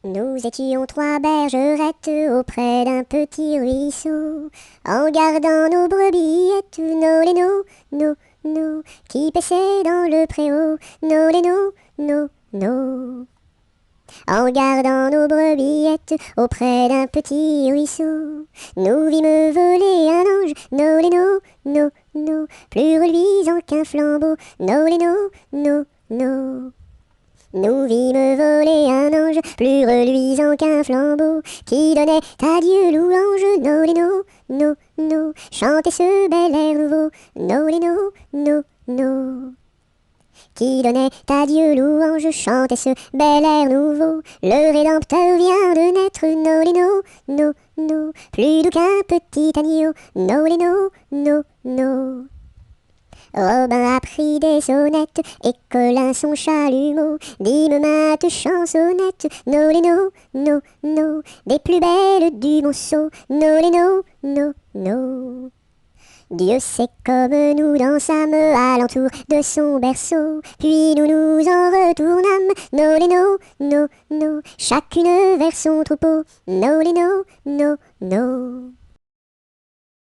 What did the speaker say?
Nous étions trois bergerettes auprès d'un petit ruisseau, en gardant nos brebillettes, nos lénos, nos, qui paissaient dans le préau, nos lénos, nos. En gardant nos brebillettes auprès d'un petit ruisseau, nous vîmes voler un ange, nos lénos, nos, plus reluisant qu'un flambeau, nos lénos, nos. Nous vîmes voler un ange, plus reluisant qu'un flambeau, qui donnait à Dieu louange, nos lénos, nos, chantez ce bel air nouveau, nos lénos, nos. Qui donnait à Dieu louange, chantait ce bel air nouveau. Le Rédempteur vient de naître, nos lénos, nos, plus doux qu'un petit agneau, nos lénos, nos. Robin a pris des sonnettes, et Colin son chalumeau, dîme mainte chansonnette, nos lénos, nos, des plus belles du monceau, nos lénos, nos. Dieu sait comme nous dansâmes à l'entour de son berceau, puis nous nous en retournâmes, nos lénos, nos, chacune vers son troupeau, nos lénos, nos.